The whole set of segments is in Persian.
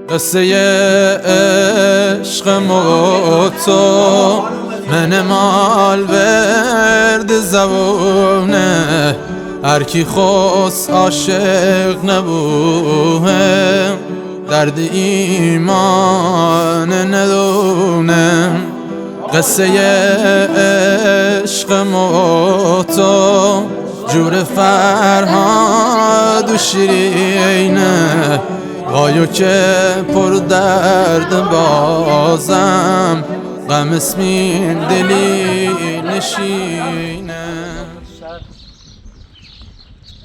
قصه عشق موتو من مال ورد زبونه هر کی خواست عاشق نبوه درد ایمان ندونه قصه عشق موتو جور فرهاد و شیرینه وایو که پر درد بازم غم اسمین دلی نشینه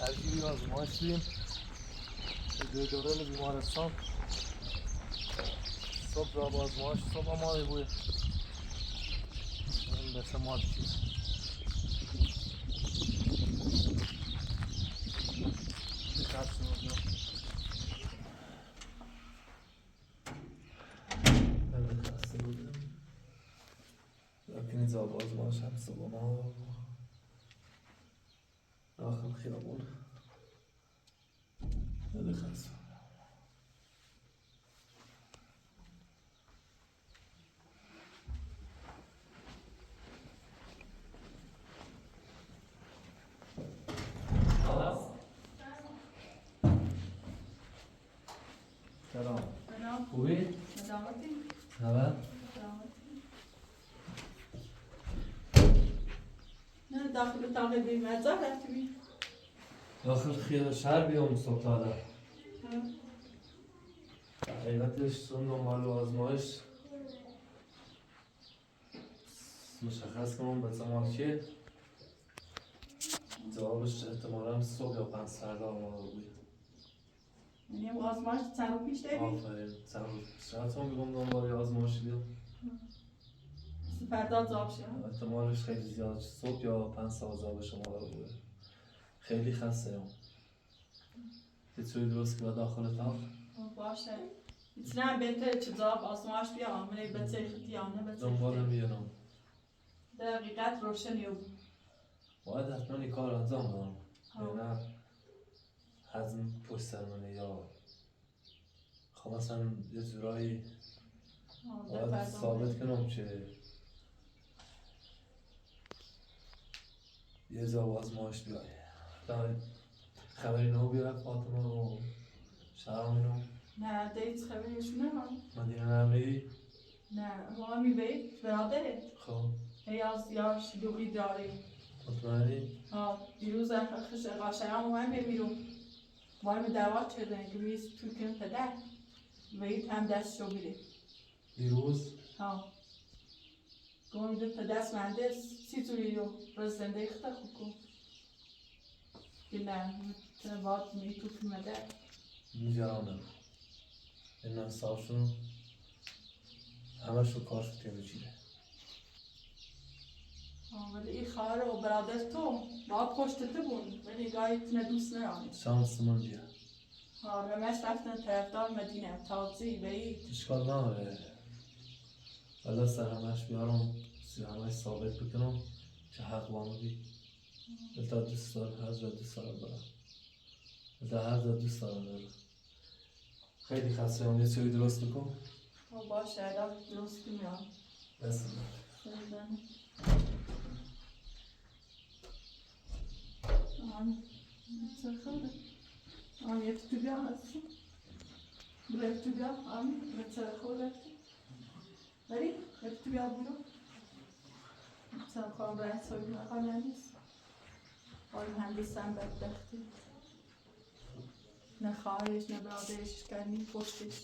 ترکیبی آزمایش دیم دوران بیمارستان صبح را آزمایش صبح آماده بوده این به شما چیز لكن آزمایش هم صبح ما داخل خیابون خیلی خسته سلام خوبی؟ سلامتی؟ خبر؟ نه داخل اتاق بیمارستان رفتی؟ داخل خیال شهر بیام صبح داده حقیقتش سون دنبال آزمایش مشخص کنم به زمان که جوابش احتمالا صبح یا 5 فردا آماده بود. یعنی آزمایش چند رو پیش داری؟ آفرین شاید هم بگم دنبال آزمایش بیام فردا جواب شد؟ احتمالش خیلی زیاد صبح یا 5 ساعت جوابش آماده بود. خیلی خسته هم یه چوی درست که داخل اتاق باشه میتونم بهتر چه جواب آزمایش بیام منی بچه خیلیانه بچه دنبالم بیارم دقیقت روشنی بود باید حتما این کار انجام دارم نه حزم پشت سر منه یا خب مثلا یه جورایی باید ثابت کنم که یه جا آزمایش بیای خبری نو بیاد فاطمه و شهرامینو نه دیت خبریشون نمام مدینه نرمی نه ما میبید برادرت خب یا شلوغی داری مطمئنی؟ دیروز قاشرام اومد بمیرون بایم دعوت شده که میز توی کنم پدر وید هم دست شو بیره دیروز؟ گویم دو دست مهندس سی توری رو باز زنده اختا خوب کن که نه باید می تو که مدر میجرانم این حسابشون همش رو کار شد که بچیده ولی این خواهر و برادر تو باید پشتته بون ولی گاهی تنه دوست نرانی شانس من بیا همش رفتن طرفدار مدینه تازی وید اشکال نداره ولی سر همش بیارم همش ثابت بکنم که حق بامدی بلتا دوست دارم هر جا دوست دارم برم بلتا هر جا دوست دارم برم خیلی خسته هم یه چوی درست بکن باشه ادا درست میام بس یک تو بیا هستی برای تو بیا بچه خود رفتی بری یک تو بیا برو مثلا خواهم برای سوی نقال نیست آن مهندس هم بدبختی نه خواهرش نه برادرش کردنی پشتش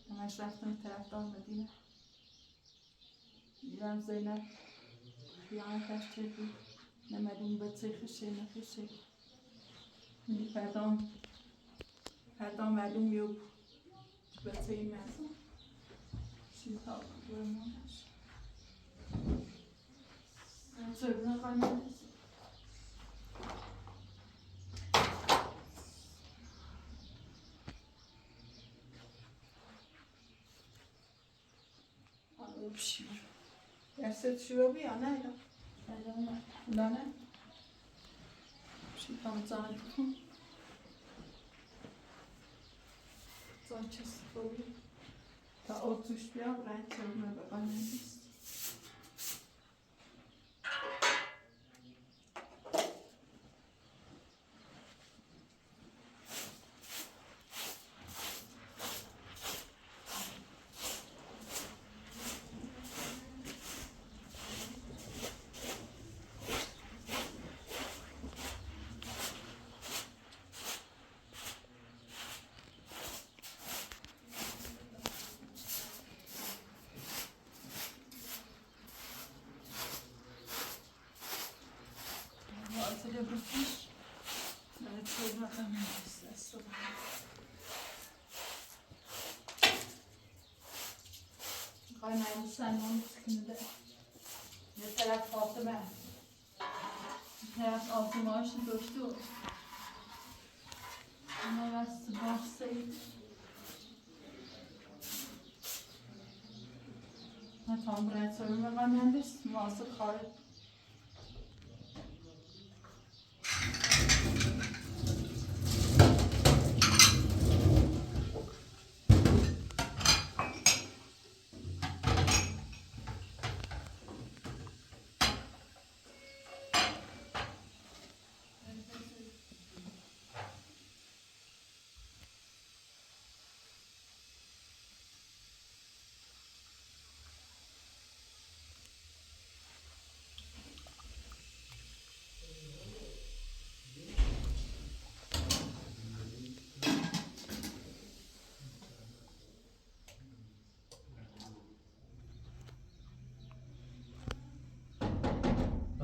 همش رفتن طرفدار مدینه دیدم زینب خیانتش چه بود نمدون بچه خشه نخشه منی پردام معلوم میوب بچه این مزون شیطا برمانش سرگونه خانه درست شو بیا نه نه نه شیطان زانت کن چه خوبی تا اتوش بیام رنگ چرمه بقا نیست Atölye bırakmış. Evet, çorba atamıyoruz. Kaynayın sen onun sıkıntı. Ne taraf altı ben. Bir taraf altı maaşı döktü. Ama ben sıbarsayım. Tam buraya sorun ve ben de muhasır kahve.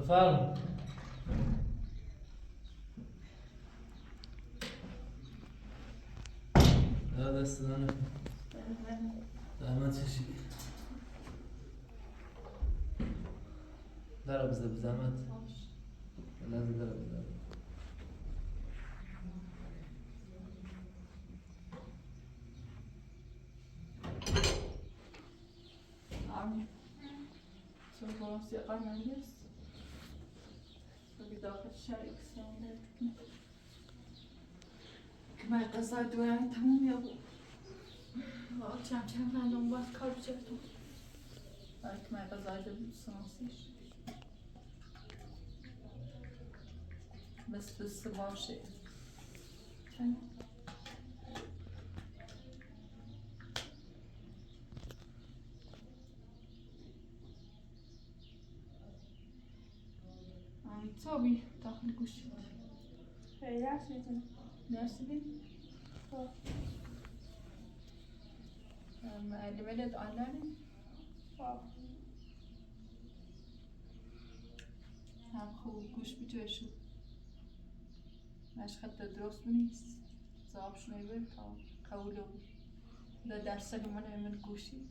بفرم لا دست دانه زحمت چشی داره بزده بزحمت لازم داره بزده عمي شو خلاص يا قناعيس بداخل الشارع كسران كما قصاد وين تمام يا ابو چند مردم باید کار بچهتون بلکه من قضایده سانسیش بس بس باشه چند صابي داخل گوشت خیلی رسیدیم نرسیدیم معلمه آنلاین هم خوب گوش بیتوه شد مشخط درست نیست زاب شنوه تا قوله بود در درس من امن گوشی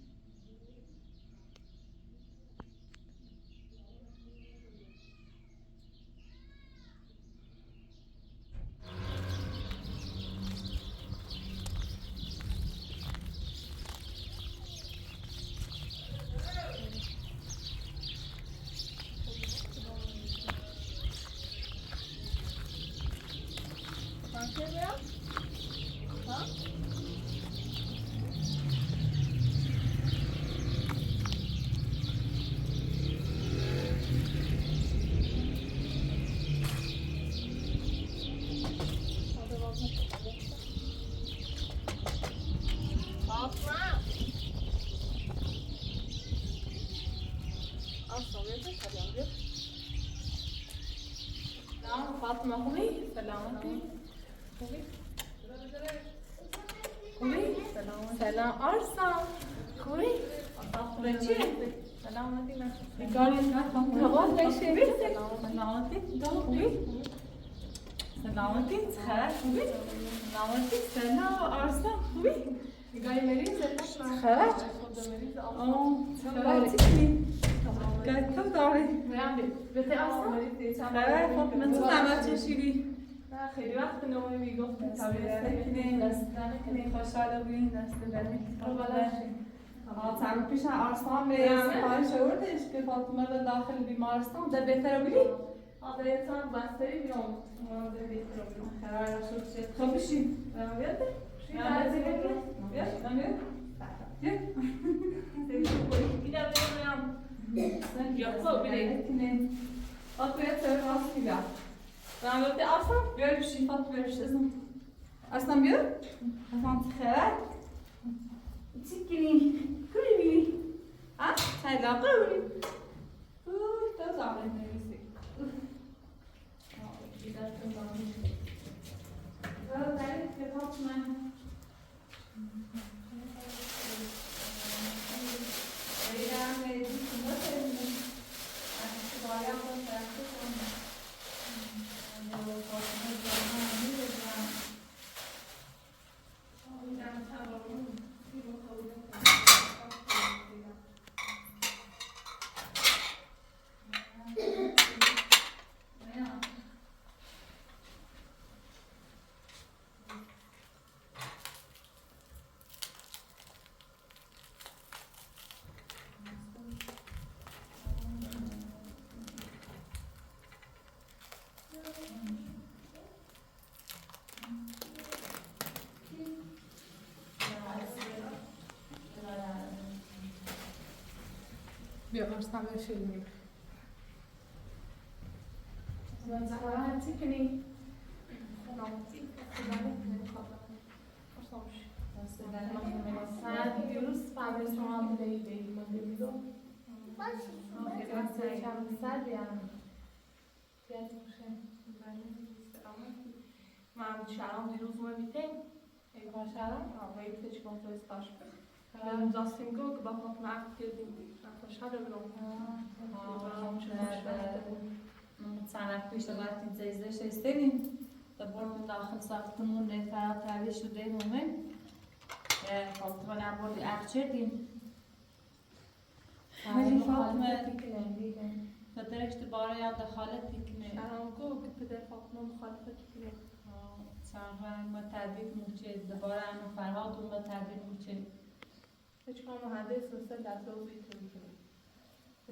فاطمة خوي سلامتي خوي خوي سلام أرسل خوي بچه سلامتی نگاری نکن سلامتی خوبی سلامتی خیر خوبی سلامتی سلام أرسل خوبی نگاری مریض خیر سلامتی قاعد كم داري؟ میرم بهتر اصلا خیر خب من تو زحمت چشیدی خیلی وقت نومی میگفتم دست نکنی خوشحال بودین دست چند پیش ارسلان به سفارش آوردش که فاطمه رو داخل بیمارستان ده بهتره بودی؟ آره یه چند بستری بیام خیر شد خب بشین بیاده؟ بیا شکم بیا بیا بیا ببینم. یا خب بله. Wat weer terug als je ja. Dan wil je afstand weer zien wat weer is. Als dan weer, dan gaat het. Tikkie, kuli. Ah, hij laat kuli. Dat is al een beetje. Die dat kan dan niet. Wel, kijk, je had mijn. Ja, nee, dit is wat even. بیا ارسلان بشینیم. زمان تیکنی. ساعت دیروز فهمید شما بیایی من بیدو. خیلی کم سر بیام. بیاد باشه. من شرم دیروز ما بیتیم. یک بار شرم. آقای تیچ کنترل استاش. Ben zastım ook dat wat maakt je سنت پیش وقتی زیزش استیم دبرم داخل ساختمون فرا تعبیر شده مومن فاطمه نبردی اخچردیم ولی فاطمه پدرش دوباره یا دخالت کنه شرم کو که پدر فاطمه مخالفت کنه سرها ما تدبیر موچه دوباره اما فرهاد اون با تدبیر موچه هیچ کار مهندس مثل دست رو بیتون کنه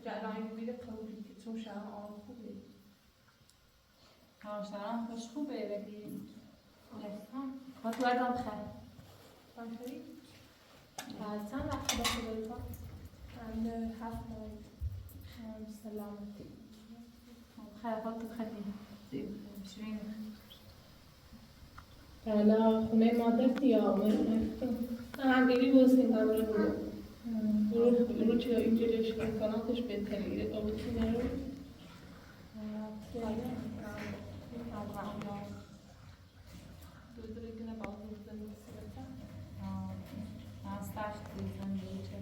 جلانی بیده قبولی که چون شرم آن خوبه شرم خوش خوبه ولی نفهم خواهد وردم خیلی بانشاری؟ چند وقت باشه داری با؟ من 7 ماه سلامتی خیلی خواهد خیلی شوین حالا خونه مادر یا هم دیگه بازدیم همه رو چه اینجوریش امکاناتش بهتره آبوتی نرو دویدرگونه بازی بزنی بسیارتا از تخت زندگی چه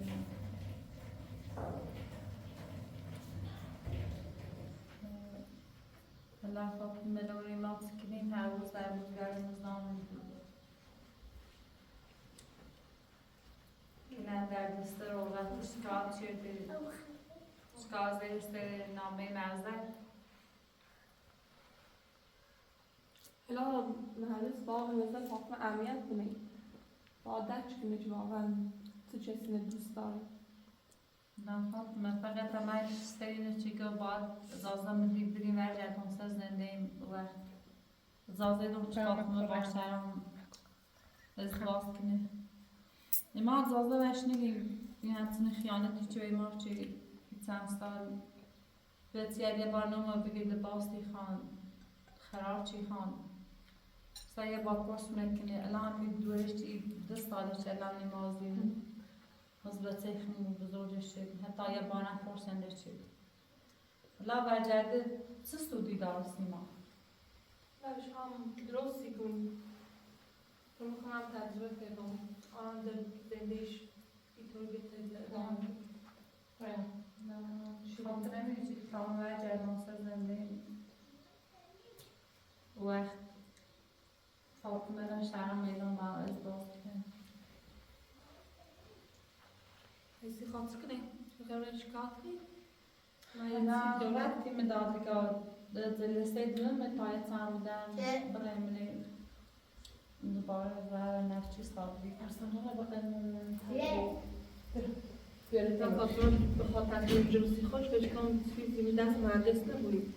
الله خب ملوری ما سکنین هر روز در روزگار مزدان بود که در دست رو وقتی شکال شده شکال زیرست نامه مرزه حالا مهندس باقی مثل فاطمه اهمیت کنه عادت کنه که واقعا تو چیزی دوست داره نه خب فقط همه سرینه چی که باید زازده مدی بریم ورگرد همسه زنده ایم و زازده دو که فاطمه باشترم ازدواز کنه ما زازده بهش نگیم این همچنین خیانتی چوی ما چی چند سال بسیار یه برنامه بگیده باستی خان خرار چی خان سا یه با پرس میکنه الان می دورش چی دست سالش الان نمازی مزبطه خیلی بزرگش شد حتی یه بانه پرسندش شد لا برگرده چه سودی دار سیما؟ روش هم درستی کن تو میکنم تجربه کردم آن در زندهش اینطور بهتر خاطر نمیدونی چی که تمام برگرده همسر زنده وقت فاطمه را شرم میدان با ازدواج کنه ایسی خاطر کنه بگرده شکات نه دولتی مداد که جلسه دوم متایت سامدن برای منی دوباره و نفچی صادری ارسلان را بقیم بیارید هم فاطمه بخواد تصمیم جلوسی خوش بشکم چیزی دست مهندس نبودید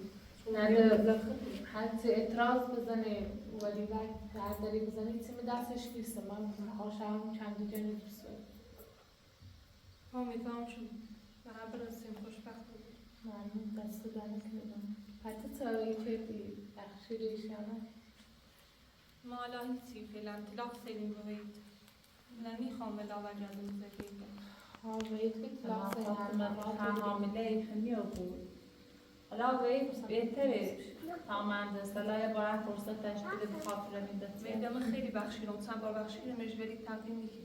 حتی اعتراض بزنه ولی وقت هر داری بزنی تیم دستش نیست من هاشم چند جنی دوست دارم امیدوارم شد به هر برسیم خوشبخت بودیم. من دست دارم کنم حتی تایی که بخشیش کنم ما الان هیچی فعلا طلاق سیدیم بوید نمیخوام به لاور جاده بزنیم. ها وید که طلاق من حامله خیلی بود حالا وید بهتره تا من دستلای باید فرصت تشکیل بخاطر میده میدم خیلی بخشیدم چند بار بخشیدم مجبوری تقدیم میکنم.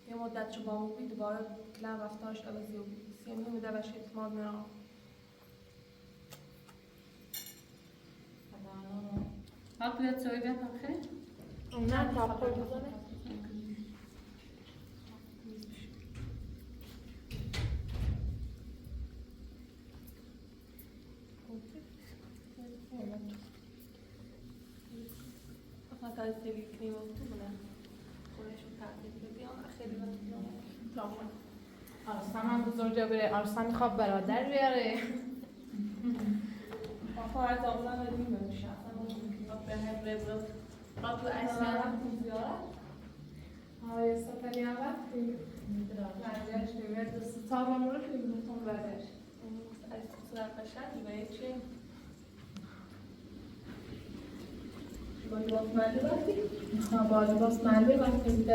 یه مدت چه با مو بید دوباره کلام رفتارش عوضی بود. سیمی میده بهش اعتماد ندارم. ها بیاد سوی بیاد آخه؟ نه تاپر بزنه فقط از تلی کنیم و تو بودن خودشون تقدیم بدیم خیلی وقت آرسان هم بزرگه بره آرسان میخواد برادر بیاره آخه از آمدن بدیم بمیشه به هم ربرو قبل اصلا رفتیم زیارت آقای سفری هم رفتیم برگشت نمید دست تا با مرو کنیم بطن برگشت از صورت قشنگی و یه چه با لباس ملی رفتیم؟ با لباس ملی رفتیم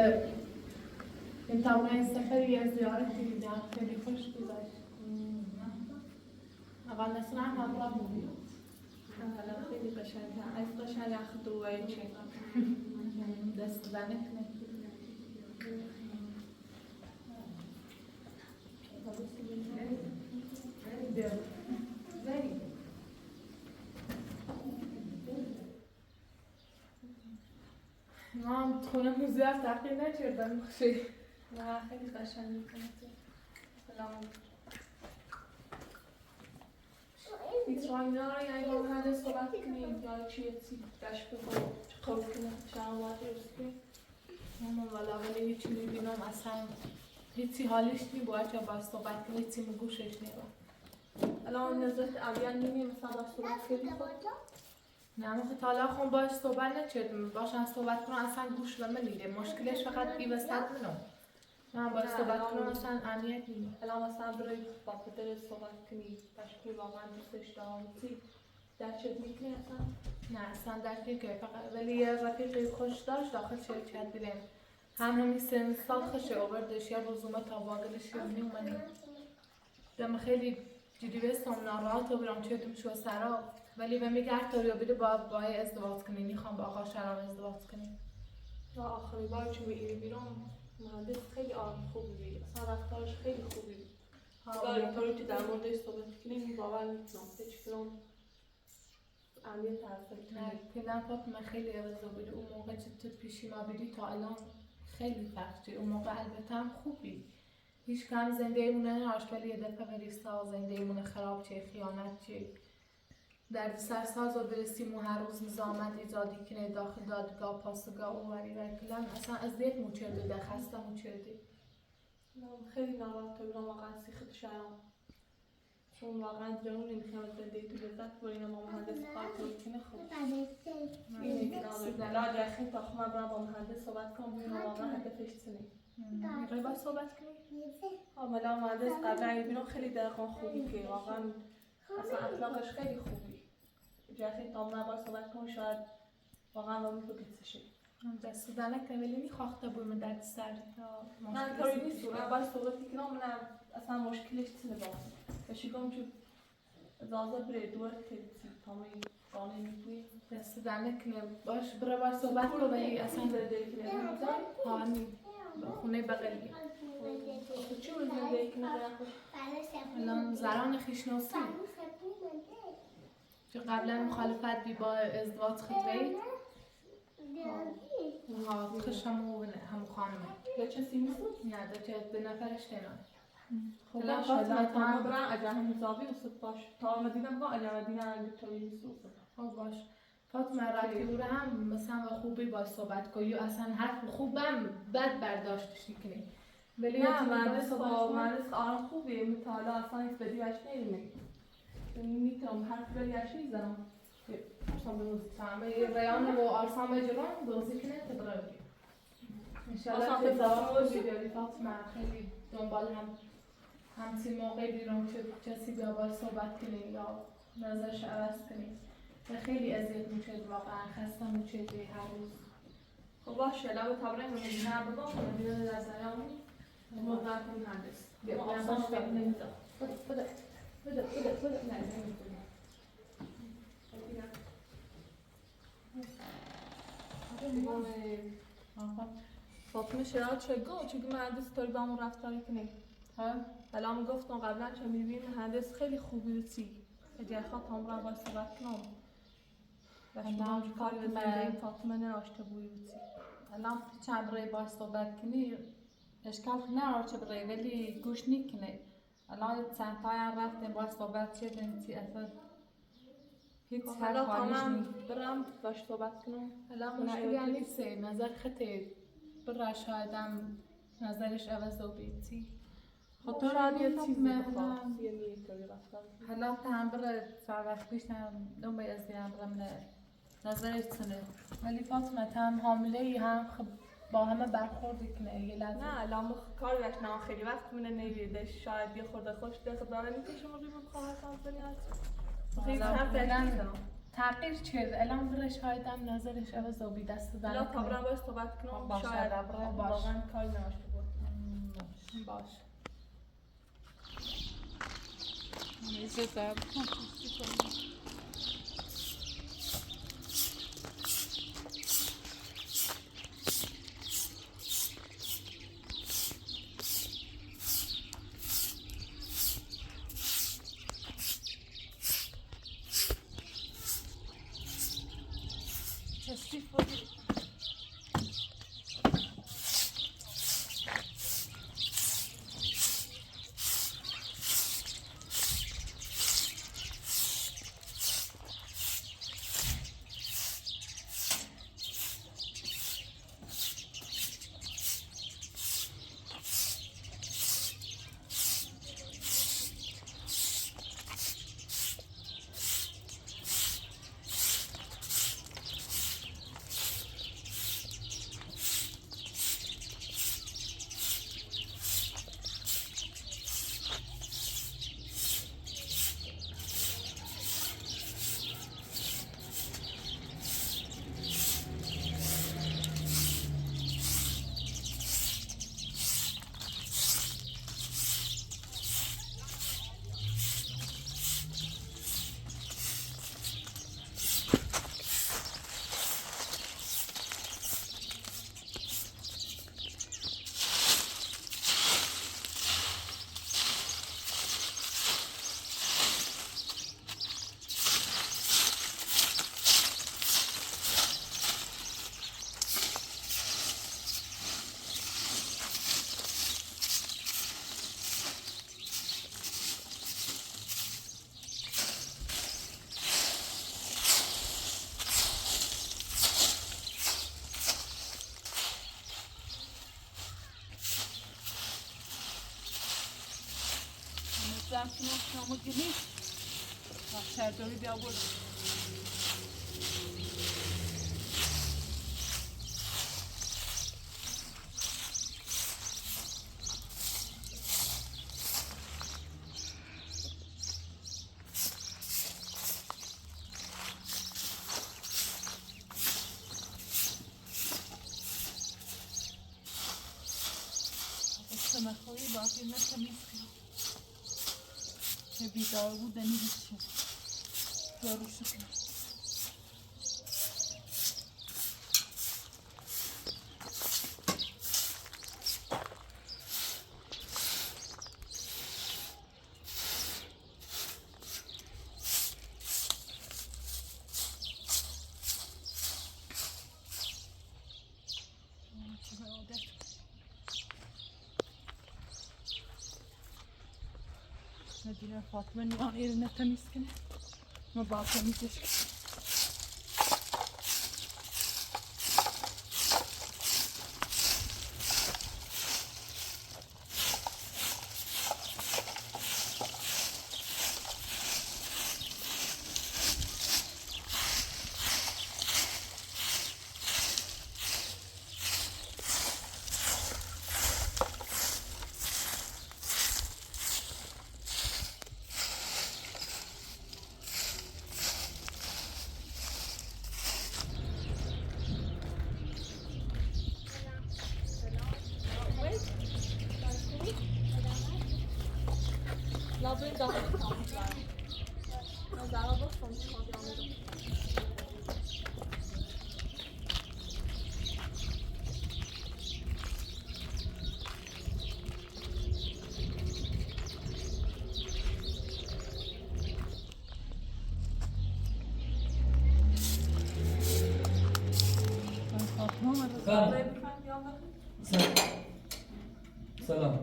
این تاونه سفری از زیارت دیدم خیلی خوش گذشت اول نسل هم هم را بودیم حالا خیلی قشنگه از قشنگ اخ دو و یه چه دست زنه کنه ما خونه موزه از تحقیل نکردم خیلی نه خیلی قشنگ میکنه سلام هیچ رنگ داره یعنی با من صحبت کنیم یا چیه چی دشت بگو چه خوب کنه شما باید رسید من ولی هیچی میبینم اصلا هیچی حالش نی باید یا باید صحبت کنی هیچی مگوشش نیبا الان نزدیک امیان نیمی مثلا با صحبت خیلی خود نه من تا حالا خون باش صحبت نکردم باشن صحبت کنم اصلا گوش و من نیده مشکلش فقط ای وسط منم من باید صحبت کنم اصلا اهمیت نیده الان مثلا برای با پدر صحبت کنی بشکل واقعا دوستش دارم چی در چه میکنی اصلا؟ نه اصلا درک نکرد فقط ولی یه رفیقی خوش داشت داخل شرکت دیدم همین سن سال خوش آوردش یا بزومه تا واقعش یونی اومدیم دم خیلی جدی بستم ناراحت و برام چهتم شو سرا ولی به میگه هر طوری بده با ازدواج کنی میخوام با آقا شرام ازدواج کنی و آخری بار که میری بیرون مهندس خیلی آرام خوبی بود اصلا رفتارش خیلی خوبی بود ولی طوری که در موردش صحبت کنیم باور میکنم هیچ کنم اهمیت طرف نه کلا فاطمه خیلی عوض بوده اون موقع که پیشی ما بیدی تا الان خیلی فرق اون موقع البته هم خوبی هیچ کم زنده ایمونه نهاش ولی یه دفعه بریستا زنده ایمونه خراب چه خیانت چه درد سرساز و برسیم و هر روز نظامت ایجادی کنه داخل دادگاه پاسگاه اووری و کلا اصلا اذیت موچرده ده خسته موچرده خیلی ناراحت بودم واقعا سیخت شرم چون واقعا جنون نمیتونم از زندگی تو لذت بریم ما مهندس کار کنیم خوب این یکی نداره جخیم تا خواهم برم با مهندس صحبت کنم ببینم واقعا هدفش چیه میخوای باید صحبت کنی؟ عملا مهندس قبلا بیرون خیلی دقیقا خوبی که واقعا اصلا اخلاقش خیلی خوبی جخیم تا من باید صحبت کنم شاید واقعا با میتو بیتشه دست دلک ولی میخواخته بویم درد سر نه کاری نیست من باید صحبت کنم من اصلا مشکلش چیه باید بشیگم که ازازه بره دور تیزی تامی قانه میتوی دست دلک باش برای باید صحبت کنم ولی اصلا هانی خونه بغلی چی بود زندگی که نداره خوش؟ الان زران خیشناسی که قبلا مخالفت بی با ازدواج خیلی ها خشم و همو خانمه به چسی نیست؟ نه دو به نفرش تنان خب باشه تا ما برم اجا هم حسابی وسط باش تا مدینه با اجا مدینه اگه توی نیست خب باش فاطمه رفتی او هم مثلا و خوبی باش صحبت کنی اصلا حرف خوبم بد برداشتش کنی ولی نه مهندس آرام خوبیه مطالعه اصلا ایست بدی بهش نمیدونی میتونم حرف بریش نیزنم نمیخوام بموزیتم ریان و آرسان بجران دوزی کنه تبرای انشالله آسان که تبرای زمان باشی؟ بیاری فاطمه خیلی دنبال همچین موقعی بیرون که کسی بیا باید صحبت کنی یا نظرش عوض کنی و خیلی اذیت میشه واقعا خسته میشه هر روز خب باشه لابد تبرای نه بگم من دیگه در زیانی موقع کن هندس بیا ما آسان آسان شد نمیده بده نه نمیده فاطمه شرایط چگو مهندس طوری با همون رفتاری کنی حالا هم گفتم قبلا چه میبین مهندس خیلی خوبی بسی اگر خواه تامران باید صحبت کنم و شما کاری به زنده فاطمه نراشته بوی بسی الان چند برای باش صحبت کنی اشکال نه چه برای ولی گوش نیکنه الان چند تایم رفتیم باش صحبت شدیم چی اصلا هیچ حالا حال حالیش تمام نیست برم باش صحبت کنم حالا مشکلی هم نیست نظر خطه برا شایدم نظرش عوض و بیتی خب تو شاید یه چیزی مهنم. بخواه یه طوری رفتار حالا هم بره چند وقت پیشم دنبای از دیگرم برم نظرش چنه ولی فاطمه هم حامله ای هم خب با همه برخورد کنه یه لحظه نه الان کار داشتم خیلی وقت منه نویدش شاید یه خورده خوش دقیقه داره نیست شما روی من خواهد کنی از خیلی حالا حرف فعلا داشتم تغییر چه الان بره شایدم نظرش عوض و بی دست حالا داره تا برم کنه باید صحبت کنم باشه، شاید برم باش. واقعا کاری نماشته بود باش زمتون شما گلی شهرداری بیا بود سمخوری باقی نتمیز کنم که بیدار بود نمیشه دارو شکنم مدينة فاطمة نيان إيرنا تميز كنا ما بعرف تميزش بریم داخل کامل نظر با سنتی خواهی سلام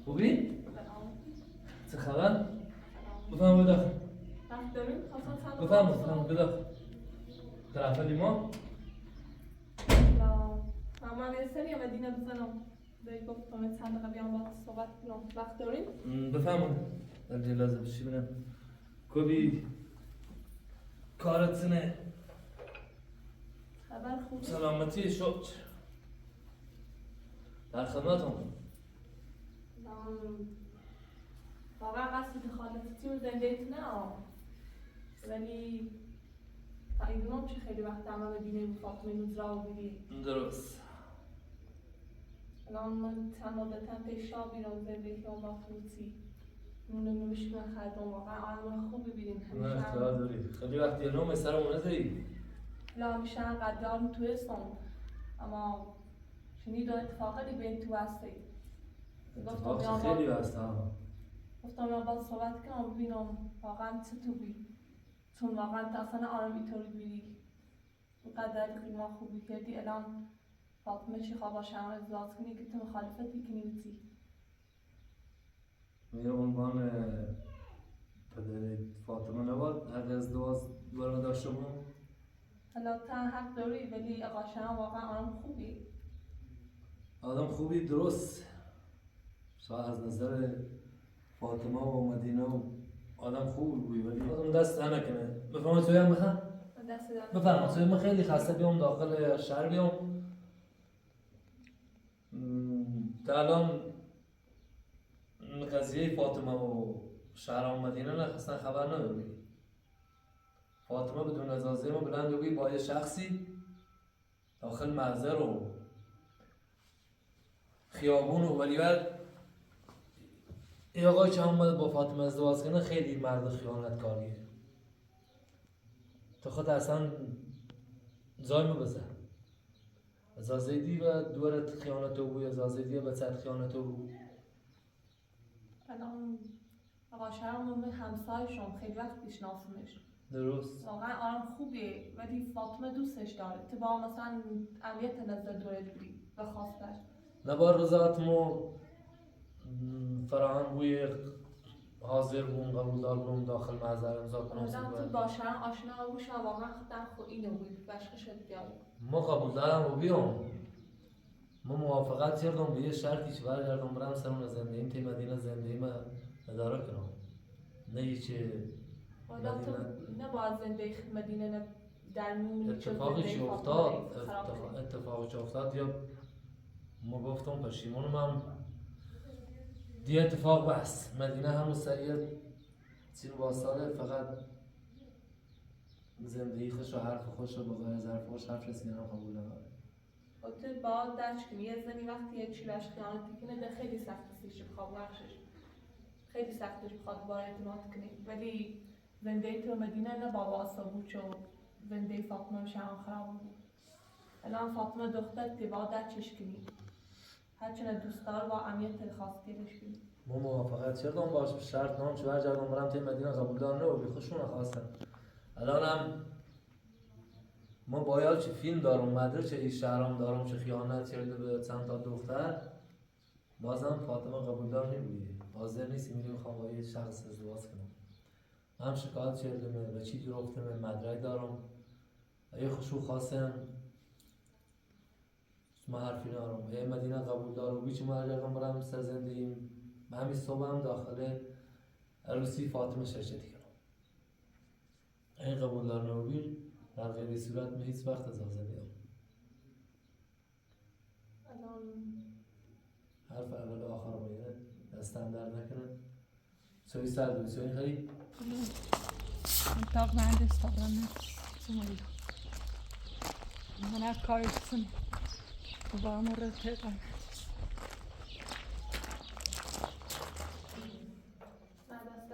خوبی؟ چه خبر؟ بفهم بداخل بفهم بداخل طرف لیما؟ من یه سری مدینه بزنم به گفتم چند دقیقه بیام با صحبت کنم وقت داریم؟ بفهم در لازم بشی بینم کوبی کارت سنه خبر خوبه؟ سلامتی شکر در خدمتم واقعا قصد دخالتی و زندگیت نه ولی تا ایدونم چه خیلی وقت همه مدینه فاطمه نوزرا رو بیدی درست الان من چند مدتم پیشا بیرم زندگی که اون با فروتی نونه نوشکن خردم واقعا آرمان خوب ببینیم نه اختیار داری خیلی وقتی یه نوم سرمونه داری لا همیشه انقدر دارم تو اسم اما شنید و اتفاقی بین تو هستی اتفاق خیلی هست ها گفتم یا باید صحبت کنم ببینم واقعا چه تو بی چون واقعا تا اصلا آرام اینطوری بیری اونقدر قیمه خوبی کردی الان فاطمه چی خواه باشه همه ازدواج کنی که تو مخالفتی کنی بودی میره عنوان پدر فاطمه نباد حق ازدواج برای داشته بودم حالا تا حق داری ولی آقا شما واقعا آرام خوبی آدم خوبی درست شاید از نظر فاطمه و مدینه و آدم خوبی بوی ولی آدم دست نکنه بفرمایید توی هم بخوام دست دارم بفرمایید توی من خیلی خسته بیام داخل شهر بیام تا الان قضیه فاطمه و شهر و مدینه نه اصلا خبر نداری فاطمه بدون اجازه ما بلند بگی با یه شخصی داخل محضر و خیابون و ولی بعد یه آقای که اومد با فاطمه ازدواج کنه خیلی مرد خیانتکاریه تو خود اصلا زایمو بزن اجازه دی و دورت خیانتو بوی اجازه دی و بچت خیانتو بوی الان آقا شما من همسایشم خیلی وقت میشناسمش درست واقعا آرام خوبیه ولی فاطمه دوستش داره تو با مثلا امیت نظر دورت بری و خواستش نبار رضایتمو فراهم بوی حاضر بوم قبول دار بوم داخل محضر امضا کنم آدم تو باشن آشنا بوش واقعا خودم خود اینو بود بشق شد بیایی ما قبول دارم و بیام ما موافقت کردم به یه شرطی که برگردم برم سرون زندگیم تی مدینه زندگی ما اداره کنم نه چه آدم تو نباید زندگی مدینه نه در میون اتفاقی که افتاد اتفاقی که افتاد یا ما گفتم پشیمونم هم دیگه اتفاق بس مدینه همون سریع چین واساله فقط زندگی خوش و حرف خوش و بغیر از حرف خوش حرف رسیدن هم قبول نداره تو باید درک کنی یه زنی وقتی یه چی بهش خیانتی کنه ده خیلی سخت سیش بخواب بخشش خیلی سختش بخواد بار اعتماد کنی ولی زندگی تو مدینه نه بابا اصلا بود چون زندگی فاطمه میشه هم خراب بود الان فاطمه دختر که باید درکش کنی هرچند دوست دار با امیت خواست گیرش کنی ما موافقت کردم باش به شرط نام چه برگردم برم توی مدینه قبول دار نه و بی خوشون خواستم الان هم ما باید چه فیلم دارم مدرک چه شهرام دارم چه خیانت کرده به چند تا دختر بازم فاطمه قبول دار نمی‌بوده حاضر نیست میگه میخوام با یه شخص ازدواج کنم هم شکایت کردم و چی دور گفتم مدرک دارم اگه خوشو خواستم ما حرفی ندارم یه مدینه قبول دار و بیچ ما برگردم برم سر زندگیم همین صبح هم داخل عروسی فاطمه شرکتی کنم این قبول دار نبود در غیر صورت من هیچ وقت اجازه نمیدم الان حرف اول و آخر رو میده دستم در نکنه سوی سر دوی سوی خیلی Dag med Instagram som var man är karlsen och bara några tätar. نه دست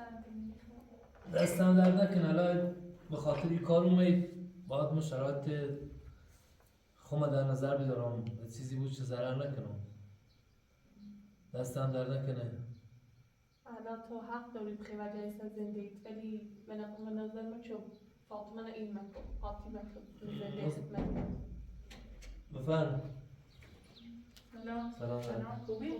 دستم در نکن الان به خاطر این کار اومد باید من شرایط خودم در نظر بدارم چیزی بود که ضرر نکنم دستم در نکنه الان تو حق داری بخی و جایسته زندگیت ولی به نظر من چون فاطمه این مکن حاطی مکن زندگیت مکن بفرم سلام سلام سلام خوبی؟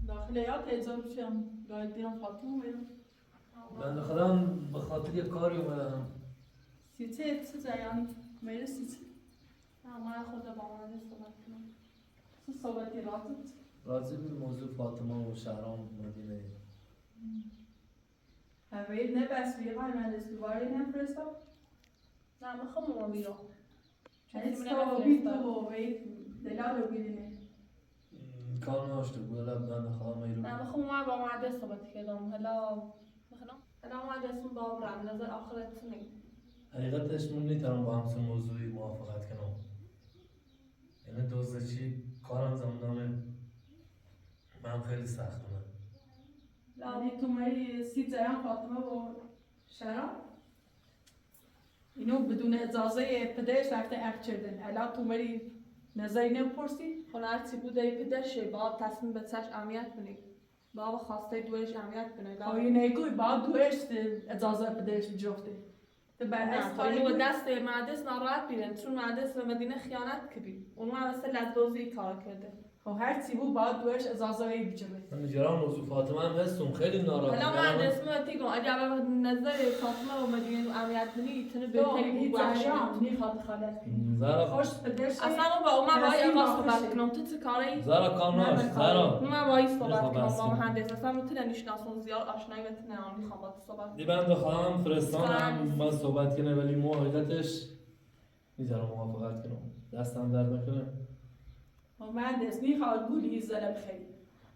داخل یا تیزار بشم باید بیام فاطمه بیام بنده خودم به خاطر یک کاری اومدم سیچه چه جایانی میره سیچه من خود با من صحبت کنم چه صحبتی راتت راضی به موضوع فاطمه و شهرام مدینه اوید نه بس بیقای من دوباره نفرستم نه میخوام اون بیرون هیچ تو بی تو وید دلالو بیدینه کار ناشته بود الان بنده خودم ایرو نه میخوام اون با مهندس صحبت کردم حالا مهندس با برم نظر آخرت نیم حقیقتش من نیترم با همسون موضوعی موافقت کنم یعنی دوزدچی کارم زمانه من خیلی سخت من یعنی تو میری سی جایان فاطمه و شراب اینو بدون اجازه پدرش رفته عقد کردن الان تو میری نظری نمیپرسی خونه هرچی بوده پدرشه با تصمیم به چش اهمیت بینی با خواسته دویش اهمیت بینی خواهی نگوی باید دویش اجازه پدرش بجفته تو برعکس نه کاری تو بود دست مهندس ناراحت بیرن چون مهندس به مدینه خیانت کردی اونو هم اصلا لدبازی کار کرده خب هرچی بود باید دویش اجازه بجفته من نگران موضوع فاطمه هم هستم خیلی ناراحتم حالا مهندس ما تیگم اگر به نظر فاطمه و مدینه اهمیت بینی تنه تو بهتری این بود جایان میخواد خالت کنی زارا خوش پدرش اصلا با اومد با تصمیم اقا آخرشه. صحبت کنم تو چه کاری؟ زارا کام ناش زارا اومد با این صحبت میخوام کنم بحث با کنم. مهندس اصلا میتونه نشناسون زیاد آشنایی بتونه میخوام با تو صحبت دی بند خواهم فرستانم با صحبت کنه ولی مو حقیقتش میذارم موافقت کنم دستم درد نکنه مهندس میخواد گولی زره بخری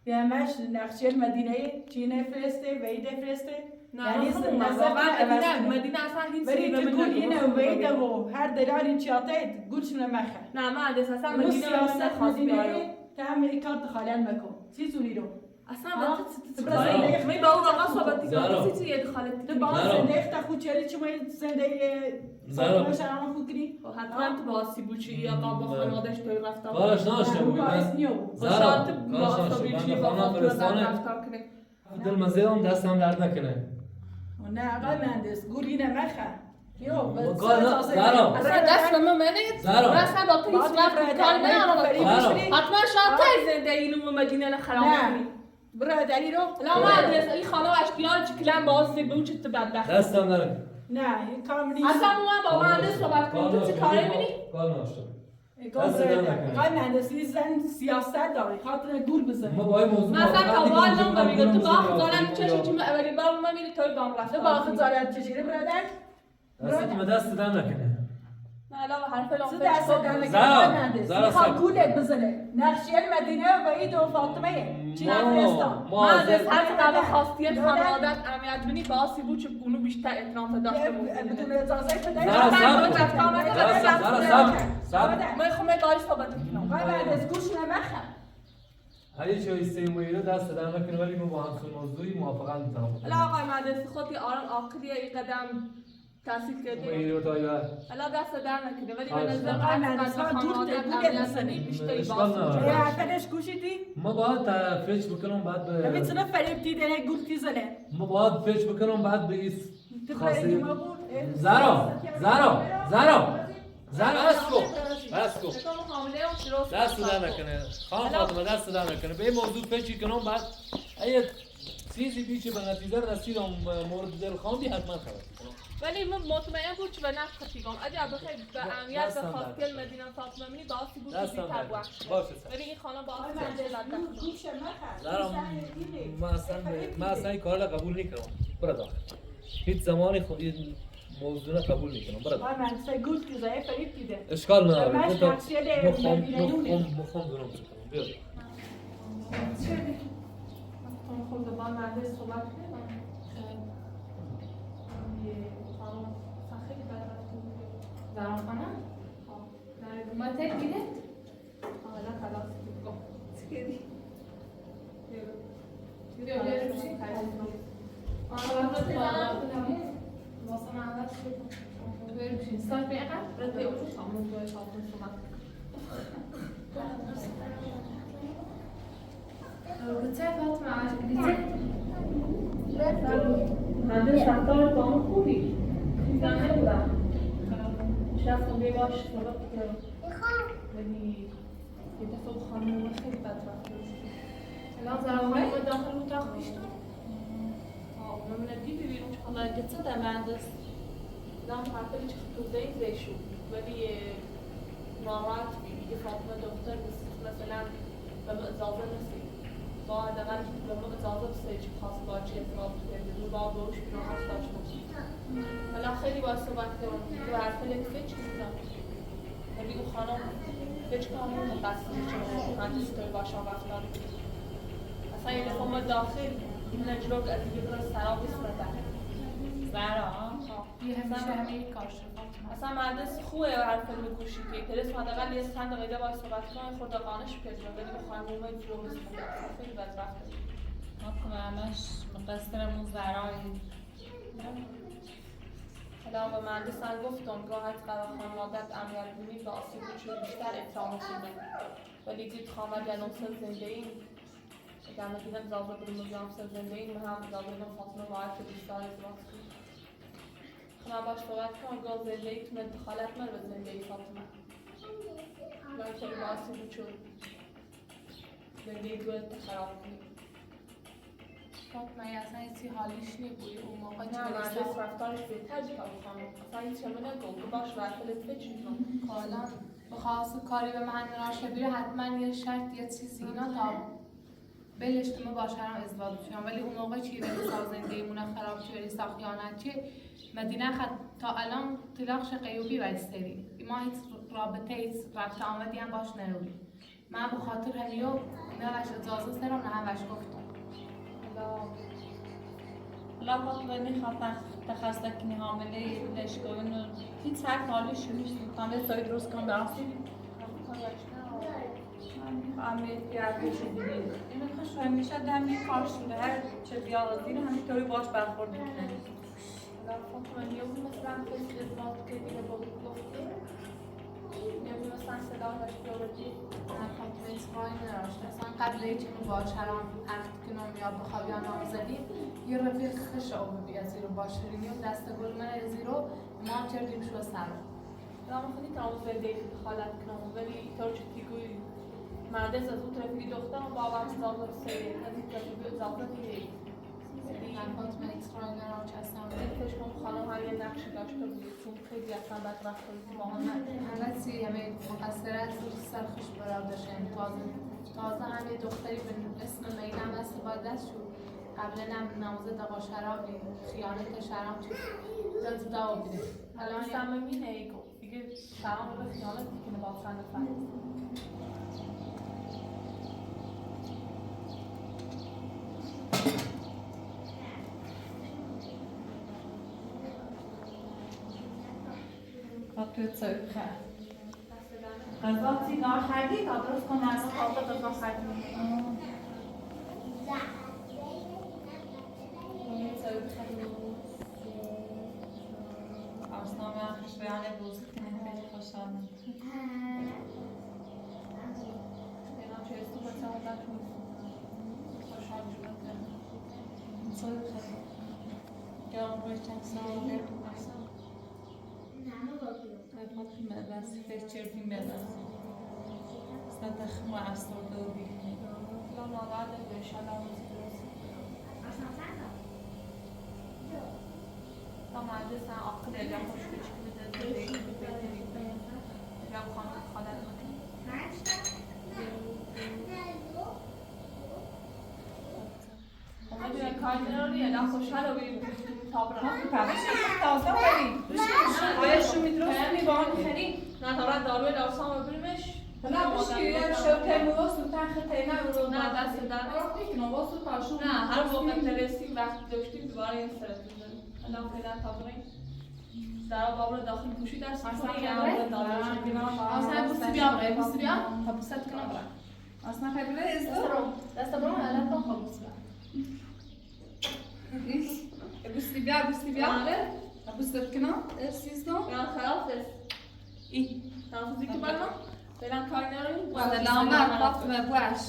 بیامش نقشه مدینه چینه فرسته ویده فرسته نه نظر مدینه اصلا هیچ ولی چیزی تو گول اینه نمی‌کنه. ویده و هر دلالی چیاته گولشون مخه نه مهندس اصلا اونو مدینه من سیاست نخواست بیارم مدینه تا امریکا دخالت مکن چی زونی رو اصلا ها؟ با تو تو کاری زندگی می با اون آقا صحبت زارا. کنم چی دخالت تو با زارا. زندگی تا چلی چی باید زندگی زارا. فاطمه شرام خود کنی حتما تو با سیبوچی یا با خانوادش توی رفتار کارش ناشته بود باعث من نیو زارا شاید کارش با ناشته سیبوچی بند با خواهم خانوادش فرستانه رفتار کنه دل مزیدم دستم درد نکنه نه آقای مهندس گولی نمخه یو کار نه زارا اصلا دست به من زارا. اصلا با تو هیچ وقت کار زارا. حتما شاید تا زنده اینو مدینه خراب کنی نه برادری رو لا مهندس این خانم اشکیان چکلم باز سیبوچ تو بدبخت دستم درد نه این کار نیست اصلا من با مهندس صحبت کنم تو چه کاری می‌کنی؟ کار ناشته آقای مهندسی زن سیاست داری خاطر گول بزنی ما با این موضوع مثلا موافقت کابال نکنم. نم میگه تو با زارا. خجالت چشم چی اولی بار من میری توی بام رفت تو با خجالت چجوری برادر؟ دستم دست در نکنه نه لا حرف لام تو دست در زارا. نکنه مهندس زارا میخواد سب. گولت بزنه نقشیه مدینه و عید و فاطمه چی نفرستان ما مهندس هر زر- چقدر خواستیت زر- خانوادت اهمیت بینی با سیبوچ اونو بیشتر احترام داشته بدون بود اجازه زارا پدر سب. من خب داری صحبت کنم آقای مهندس گوش نمخه هر چیزی استیمویی دست در نکنه ولی ما با همسون موضوعی موافقت میتونم لا آقای مهندس خودی آرام آخری این قدم تحصیل کردی مویی تا یا حالا دست در نکنه ولی به خواهش نظر می‌کنم. من آقای از مهندس، ها، خانوادت دور اهمیت بزنی. بینی بیشتری اشکال با نداره. حرفش گوشیدی؟ ما باید فکر بکنم بعد نمی به تونه فریب دیده گول تیزنه ما باید فکر بکنم بعد به این تو خاصی فریبی ما بود زارا اسکو دست در نکنه خانم فاطمه دست در نکنه به این موضوع فکر کنم بعد اگه چیزی بیچه به نتیجه رسیدم مورد دل خواندی حتما خبر کنم ولی من مطمئن بود که به نفع خطیگم اگر بخیر به اهمیت به دستم خاطر درد. مدینه فاطمه منی باعثی بود که دستم بیتر درد. وقت باشه سر. ولی این خانم آقای باعث مهندس شد گوش مخه زارا من اصلا این کار را قبول نکنم برو داخل هیچ زمانی خود این موضوع را قبول نکنم برو داخل آقای مهندس گول تیزه فریب دیده اشکال نداره من بذار تقصیر مدینه مخم دونم بکنم بیا خود با مهندس صحبت کنم خانم خیلی بدبخت بود زارا خانم ما تک بیدت حالا خلاص چیکاری بیا بشین واسه من عوض شد بشین سال بیقم رد بیقم سامون دوی سالتون سومن گوته فاطمه عشق دیده هنده رفتار با اون خوبی دیدم نبودم رفتم بی باش صحبت کنم ولی یه دفعه خانم خیلی بد رفت الان زرمایی با داخل اتاق میشتم من دیدی بیرون چه خانه گذشته در مهندس دام حرفی چه خطوده این زیشو ولی ناراحت میگه فاطمه دکتر مثلا به اجازه نسی با حداقل به اجازه بسه چی خاص با چی اعتراف کرده رو با بروش بیرون خاص داشت نسی الان خیلی باید صحبت کردم تو حرف لکفه چی بودم ولی اون خانم هیچ کامون مقصری چه مهندس توی باشم رفتار اصلا یه دفعه ما داخل این اجرا از دیگه برای سراب بسپرده زهرا یه همیشه همه یک کار شد اصلا مهندس خوبه حرف رو گوشی که ترس حداقل یه چند دقیقه باید صحبت کنه خود قانش بکشه ولی به خانومای جلو بسپرده خیلی بدبخته ما که همش مقصرمون زهرایی حالا به مهندس هم گفتم گاهی قرار خانوادت امیت بینی به آسیب چون بیشتر احترام کنه ولی دید خواهد یعنی سر زنده این اگر نگیدم زازه بریم میگم سر زنده این هم زازه اینا فاطمه باید که بیشتر ازراز کنه خواهم باش صحبت کنم گاه زنده ای تونه دخالت مر به زنده ای فاطمه من خیلی با آسیب چون زنده ای دویت خراب کنی فاطمه اصلا ایسی حالیش نبودی اون موقع نه مهندس رفتارش بهتر بود خانم اصلا هیچ همه نگو که باش رفتلت بچی کن حالا بخواست کاری به من راشه بیره حتما یه شرط یه چیزی اینا تا بلش که ما باشرم ازدواج بشم ولی اون موقع چی ولی سازنده ایمونه خراب چی ولی ساخیانت چی مدینه خد تا الان طلاقش قیوبی ویستری ما هیچ رابطه هیچ رفت آمدی هم باش نروی من به خاطر همیو نه وش اجازه سرم نه هم وش گفتم حالا فاطمه میخواستن تخصص کنی حامله لشگاهی و هیچ حق حالش نیست میخوام سایت درست کنم براستی همه گردش دیدیم این خوش همیشه دمی کار شده هر چه بیاد دین همینطوری باش برخورد میکنه فاطمه نیوزی مثلا کسی ازدواج که دیگه با بود گفته نیوزی مثلا صدا داشت بیاوردی من فاطمه اسمایی نداشت اصلا قبل اینکه من باشرم عقد کنم یا بخواب یا نامزدی یه رفیق خش آب بی از زیرو باشرینی و دست گل من از زیرو ما کردیم شو سرم اما خیلی تمام زنده ای دخالت کنم ولی طور چه تیگوی مهندس از اون طرفی دختر و بابا هم زازه سیده از این طرفی زازه دیگه من فاطمه اسمایی نداشت اصلا فکرش کنم خانم هم یه نقشی داشته بود چون خیلی اصلا بدبخت بود با هم همه همه مقصر است و سرخش برادرشن تازه هم یه دختری به اسم مینم استفاده شد قبلا هم نامزد آقا شرابی خیانت شراب چود جدا بوده الان صمیمینه ایگو دیگه شرام رو به خیانت میکنه با سند فرد توی سایت خرد غذا سیگار خردی تا درست کنم از آقا غذا خردیم آرسنامه خوش بیان روز کنیم خیلی خوشحالم اینا چه استو بچه ها داشتون خوشحال شدن سایت خرد گرام روی چند سال بیرون برسم بس فکرتیم بدست صدق ما افسرده و بیرون لا ناراحت بشه لا تا مهندس هم آقا دیگه خوشش میده دیگه یا خانم خالت میکنه کاری نداری نه خوشحال و بریم تا برم تازه بریم آیش رو میدرست با هم خریم نه تا داروی لاسام رو بریمش حالا بشکیه شبکه موضوع سلطان خطه نه نه دست در نه هر موقع ترسیم وقت داشتیم دوباره این سرت بزنیم الان فعلا تا بریم در باب رو داخل پوشی در سیستم یا آن داریم اصلا بوسی بیا برای بوسی بیا تا بوست کنم برای اصلا خیلی ازدو دست برام علت کن خب بوسی بیا بوسي بيا ابوسك كنا سيزدو Ya خلاص اي تنفذي كبرنا فعلا كايناري سلامات فاطمه باش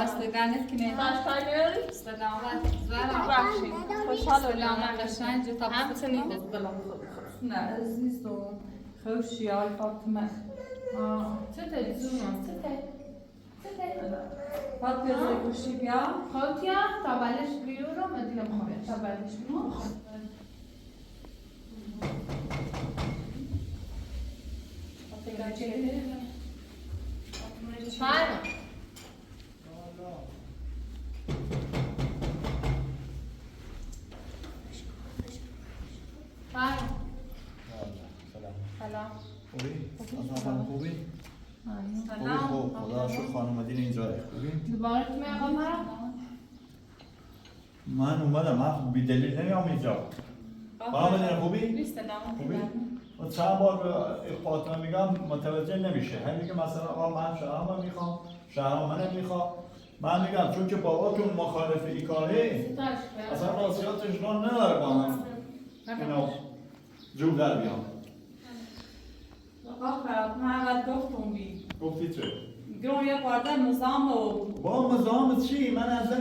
استقانت كنا باش كايناري سلامات زرع بخشی خوشحال سلامات قشنج همچنین. نه عزیزو خوشی آی فاطمه چته زوم چته فاطمه خوشی بیا خالتیا تا بلش بیرون مدینه بخوابه تا بلش بیرون فاهمه فاهمه سلام خوبی؟ اصلا خانم خوبی؟ خوبی سلام خوب خدا شکر خانم مدینه اینجا خوبی؟ دوباره تو میگم مرا من اومدم من بی دلیل نمیام اینجا خانم مدینه خوبی؟ سلام خوبی؟ و چند بار به فاطمه میگم متوجه نمیشه هم میگه مثلا آقا من شهرام میخوام شهرام منم میخوام من میگم چون که باباتون مخالف این کاره اصلا راضیاتش رو نداره با هم اینا جور در بیام آقا خراب من اول گفتم بی گفتی چه؟ گرون یه پارده نظام و با نظام چی؟ من اصلا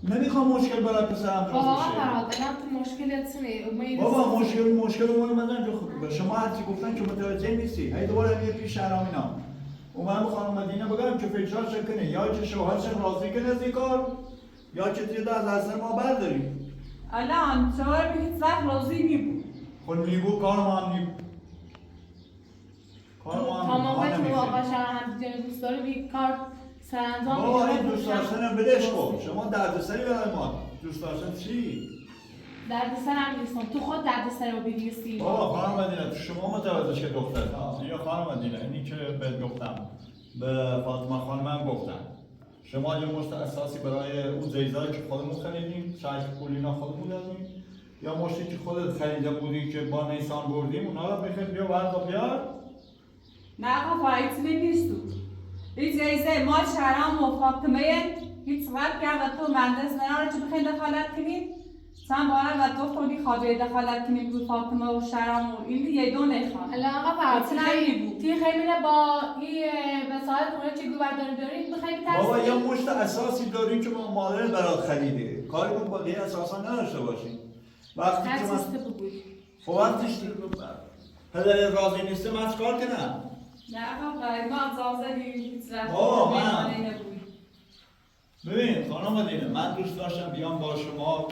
نمیخوام مشکل برای پسرم درست بابا بشه فراد الان تو مشکلت چیه؟ بابا مشکل اومدن که به شما هرچی گفتن که متوجه نیستی هی دوباره میگه پیش شهرام اینا اومدم خانم مدینه بگم که فکرش کنه یا که شوهرش راضی کنه از این کار یا که دیگه از اصل ما برداریم الان شوهر به هیچ وقت راضی نیبود خود میگو کار ما هم نیم کار ما تا هم موقع که نمی‌کنیم. آقا شهر دیگه دوست داره بی کار سرانجام بابا میاره این دوست داشتنم بدش کن شما دردسری برای ما دوست داشتن چی؟ دردسر هم نیستم تو خود دردسر رو بگیرسی بابا خانم مدینه تو شما متوجه که دختر یا خانم مدینه اینی که بهت گفتم به فاطمه خانمم گفتم شما یه مشت اساسی برای اون زیزایی که خودمون خریدیم شاید پولینا خودمون دادیم یا مشتی که خودت خریده بودی که با نیسان بردیم اونا رو بخیر بیا بردا بیار نه آقا فایتلی نیست تو هیچ جایزه ما شهرام و فاطمه هیچ وقت کرد و تو مهندس نراره چه بخین دخالت کنیم چند بارم و دو خودی خواهی دخالت کنیم بود فاطمه و شهرام و این یه دو نخواه الان آقا فراد خیلی بود. تی خیلی با این مسائل خونه چه گوبرداری دارید بخیلی بابا ترسی یه مشت اساسی داریم که ما مادر برات خریده کاری کن با دیگه اساسا نداشته باشیم وقتی هر که من چیزی بگوی خب وقتش پدر راضی نیسته من چکار کنم نه آقا فراد ما زازه هیچ وقت بابا، من- مهمانه نبود. ببین خانم مدینه من دوست داشتم بیام با شما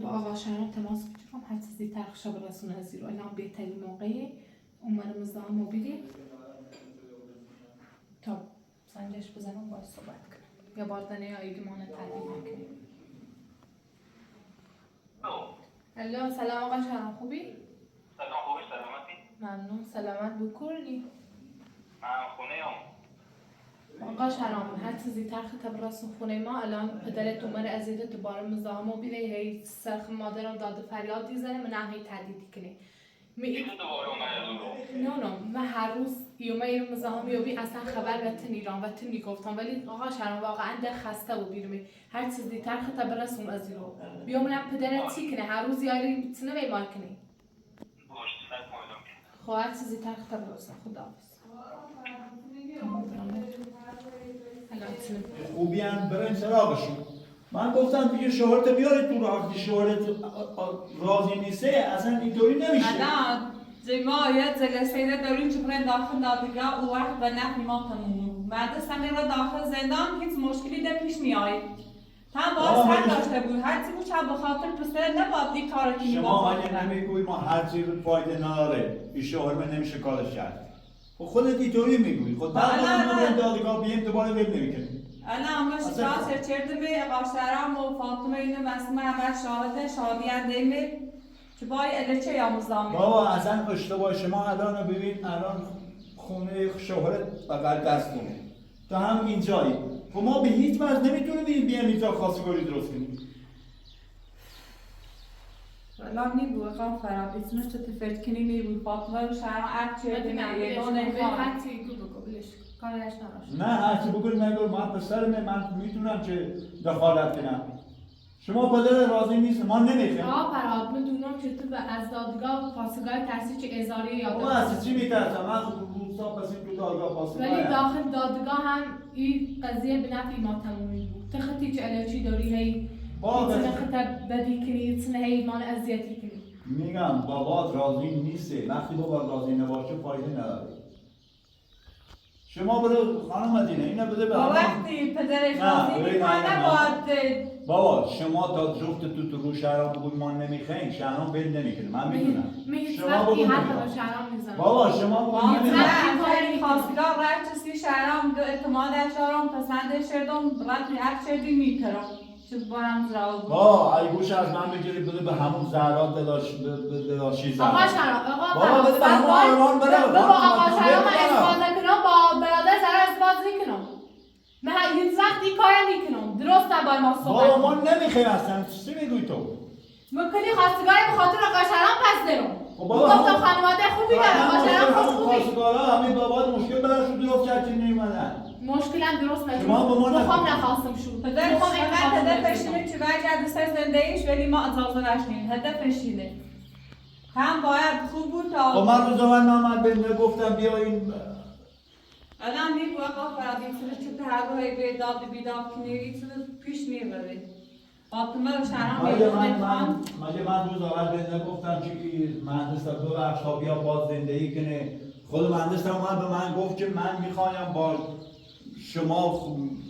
با آقا شهرام تماس بگیرم هر چیزی ترخشه برسونه از زیرو الان بهترین موقعی اون مزدان رو بگیر تا سنجش بزنم باید صحبت کنم یا باردنه یا ایگمان تعلیم کنیم الو سلام آقا شهرام خوبی؟ سلام خوبی سلامتی؟ ممنون سلامت بکرنی من خونه آقا شهرام هر چیزی ترخ تبرسون خونه ما الان پدرت اومر عزیزت دوباره مزاحمو بیره هی سرخ مادرم داده فریاد دیزنه من هی تهدیدی کنه چی دوباره اومد از اون رو؟ نه من هر روز یومه ایرو مزاحم یابی اصلا خبر وطن ایران وطن میگفتم ولی آقا شهرام واقعا در خسته و بیرمی هر چیزی ترخ تبرسون از ایرو بیام من پدرت چی کنه هر روز یاری تنه بیمار کنه باش سر پایدام کرد خب هر چیزی ترخ تبرسون خداحافظ الان تنه خوبی هم برن سراغشون من گفتم دیگه شوهرت بیارید تو راه وقتی شوهرت راضی نیسته اصلا اینطوری نمیشه الان ما یه جلسه داریم که برای داخل دادگاه او وقت و نفی ما تموم مهندس هم را داخل زندان هیچ مشکلی در پیش میآید هم باز سر داشته بود هر چی بود چه بخاطر پسر نباید این کار کنی شما اگه نمیگوی ما هر چیز فایده نداره این شوهر من نمیشه کارش کرد خب خودت اینطوری میگویی خود بعد ما دادگاه بیایم دوباره ول نمیکنیم الان ما شاید چرده به قاشرام و فاطمه اینو مسئول همه شادی می که بای الچه یا مزامی بابا اصلا اشتباه شما الان ببین الان خونه شوهرت بغل دستونه تا هم اینجایی خب ما به هیچ وجه نمیتونیم بیایم اینجا خواستگاری درست کنیم الان نیبو اقام فرابی سنوش تفرد کنی نیبو فاطمه و شهرام اکچه یه دونه هرچی بگو بلش کارش نراش نه هرچی بگوی نگو من پسرمه من میتونم که دخالت کنم شما پدر راضی نیست ما نمیخوایم. آقا فرهاد میدونم که تو از دادگاه پاسگاه ترسی چه ازاری یا ما از چی میترسم؟ من روزا پس این تو دادگاه پاسگاه ولی داخل دادگاه هم این قضیه به نفع ما تمومی بود. تختی چه علچی داری هی ایتنه خطر بدی کنی ایتنه هی مان اذیتی کنی. میگم بابات راضی نیسته. وقتی بابا راضی نباشه فایده نداره. شما برو خانم مدینه اینو بده به وقتی پدرش راضی میکنه باید بابا شما تا جفت تو رو شهرام بگوی ما نمیخوایم شهرام بل نمیکنه من میدونم شما بگو شهرام میزنم بابا شما بگو خواستگاه رد چسی شهرام اعتماد شهرام پسند شدم رد میاد شدی میترم چیز بارم زراو بابا ای گوش از من بگیری بده به همون زهرات دلاشی زهرات آقا شهرام بابا بده همون آرمان بده بابا آقا شهرام من ازدواج نکنم با برادر زهرا ازدواج نکنم من هیچ وقت این کار نمیکنم درست نباید ما صحبت بابا ما نمیخوایم اصلا چی میگوی تو ممکنی خواستگاری به خاطر آقا شهرام پس درم بابا گفتم خانواده خوبی داره آقا شهرام خوش خوبی خواستگارا همین بابات مشکل براشون درست کرد که نیومدن مشکلم درست نشد شما به ما بخوام نخواستم شد پدرش فقط هدفش اینه که برگرده سر زندگیش ولی ما اجازه نشدیم هدفش اینه هم باید خوب بود تا خب من روز اول نامد بنده گفتم بیاین الان نیب وقت فرادیم سرش چه تحقیقی به داد بیداد کنی چیز پیش میبره فاطمه و شهرام مگه من روز اول بنده گفتم که مهندس دو بخش ها بیا باز زندگی کنه خود مهندس هم به من گفت که من میخوایم با شما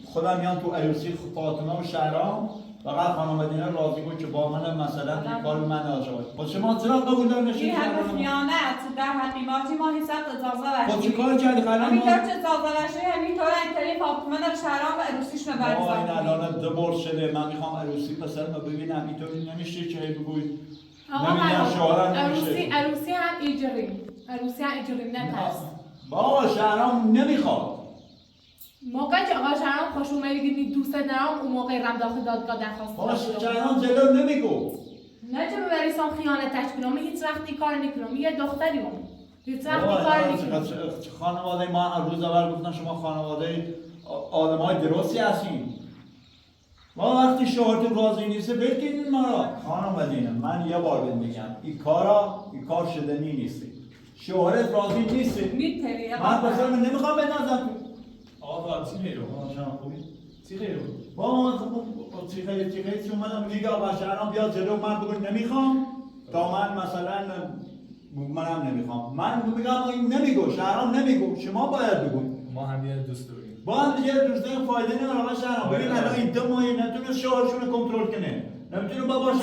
خودم میان تو عروسی فاطمه و شهرام فقط خانم مدینه راضی بود که با من مثلا این کار من نداشته باشه خب شما چرا قبول دار نشید این همه خیانت در حقیقاتی ما حساب اجازه خب بشیم چیکار کردی خانم همینطور که اجازه بشه همینطور اینطوری فاطمه و شهرام و عروسیش مبرزن این الان دو شده من میخوام عروسی پسرمو ببینم اینطوری نمیشه که بگوید نمیدونم شوهرم نمیشه عروسی هم اجریم نترس بابا شهرام نمیخواد موقعی که آقا شهرام خوش اومدی بگید دوست دارم اون موقع رم داخل دادگاه درخواست بابا شهرام جلو نمیگو نه چه ببریسان خیانتش کنم هیچ وقتی کار نکنم یه دختری هم هیچ وقتی کار نکنم خانواده ما روز اول گفتن شما خانواده آدمای درستی هستین ما وقتی شوهرتون راضی نیسته بگید ما را خانم مدینه من یه بار بهت میگم این کار شدنی نیستی شوهرت راضی نیستی میتری من پسر من نمیخوام بنازم آقا چی خیرو؟ شما خوبی؟ چی خیرو؟ بابا من چی خیلی اومدم میگه آقا شهرام بیا جلو من بگو نمیخوام تا من مثلا منم نمیخوام من میگم این نمیگو شهرام نمیگو شما باید بگو ما هم یه دوست داریم با هم دیگه دوست داریم فایده نداره آقا شهرام ببین الان این دو ماهی نتونه شوهرشون کنترل کنه نمیتونه باباش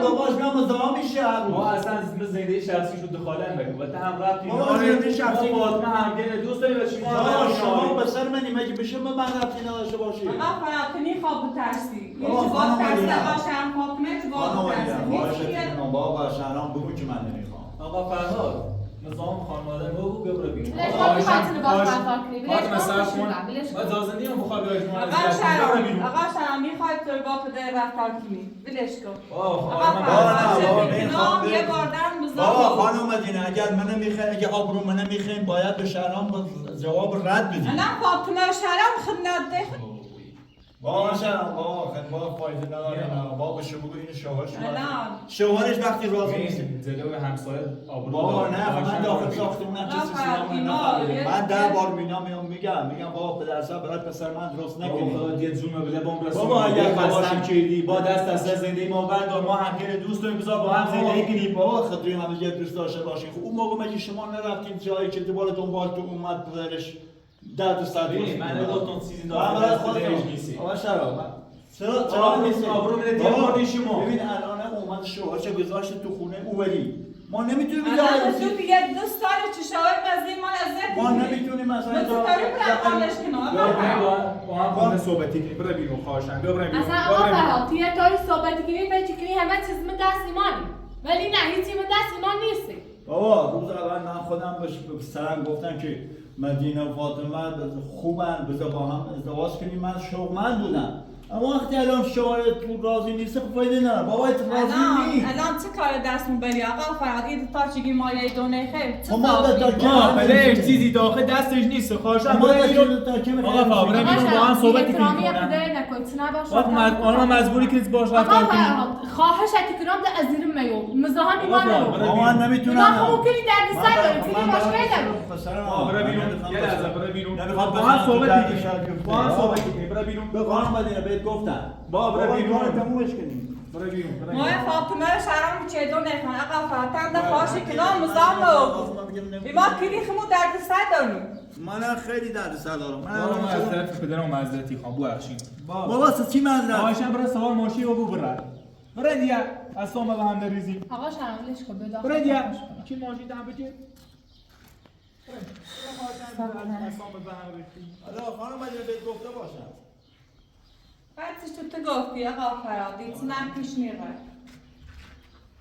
باباش میام مزاحم میشه ما اصلا زندگی شخصیشو دخالت نکنیم و هم ربطی بابا زندگی شخصی فاطمه هم گله دوست داریم و شما به سر منی مگه بشه من ربطی نداشته باشی آقا فاطمه خواب ترسی یه جواب ترسی آقا شهرام فاطمه جواب ترسی بابا شهرام بگو که من نمیخوام آقا فرهاد نظام خانواده بگو ببره بیرون آقا اجازه نیم بخواد بیاید آقا شهرام میخواد تو با پدر رفتار کنی ولش کن بابا خانم مدینه اگر من نمیخوام اگه آبرو من نمیخوام باید به شهرام جواب رد بدی نه فاطمه و شهرام خدمت ده بابا شهرام بابا فایده نداره بابا شو بگو این شوهرش وقتی راضی نیست جلوی همسایه آبرو بابا نه من داخل ساختمونم چه چیزی من در بار میگم بابا پدرسا برای پسر من درست نکنی بابا یه جون بده بابا اگر قسم کردی با دست از زندگی ما بردار ما هم که دوست داریم بذار با هم زندگی کنیم بابا خودتون هم یه دوست داشته باشین خب اون موقع مگه شما نرفتین جایی که دوباره دنبال تو اومد پدرش درد سر من گفتم چیزی دارم من خودم نیستی آقا شراب چرا نیستی آبرو میره دیگه بردی شما ببین الان اومد شوهرش گذاشت تو خونه او ولی ما نمیتونیم الان تو دیگه دوست داری چه شاور مزه ما لذت ما نمیتونیم مثلا تو داری پرقامش با هم خونه صحبتی کنیم بره بیرون خواهشن بیا بریم بیرون اصلا آقا فرهاد تو یه طوری صحبتی کنی فکر کنی همه چیز من دست ایمانی ولی نه هیچی من دست ایمان نیستی بابا روز اول من خودم به سرم گفتم که مدینه و فاطمه خوبن بذار با هم ازدواج کنیم من شوقمند بودم اما وقتی الان شوهرت راضی نیست خب فایده نداره بابایت راضی نیست الان چه کار دستمون بری آقا فراد این تا چگی مایه دونه خیر چه ما بلش چیزی داخل دستش نیست خواهشم برای بیرون آقا فابره بیرون با هم صحبت کنیم آقا مجبوری که باش رفتار کنیم خواهش احترام ده از زیر میو مزاحم ایمان رو من نمیتونم ایمان ممکنی درد سر داره فیلم مشکل داره برای بیرون یه لحظه برای بیرون نمیخواد با هم صحبت کنیم. کنیم با هم صحبت کنیم برای بیرون به خانم مدینه بهت گفتم برای بیرون تمومش کنیم برای بیرون ما فاطمه شرم چه دونه خان آقا فاطمه ده خواهش کنم مزاحم ایمان کلی خمو درد سر داریم من خیلی درد سر دارم من از طرف پدرم معذرتی خواهم ببخشید بابا چی معذرت خواهشم برای سوار ماشین و برای دیگه از سوم به هم بریزیم آقا شرملش کن به داخل برای دیگه خوش کنم. کی ماشین ده بگه حالا خانم مدینه بهت گفته باشم بعدش تو گفتی آقا فرادی چه نم پیش میره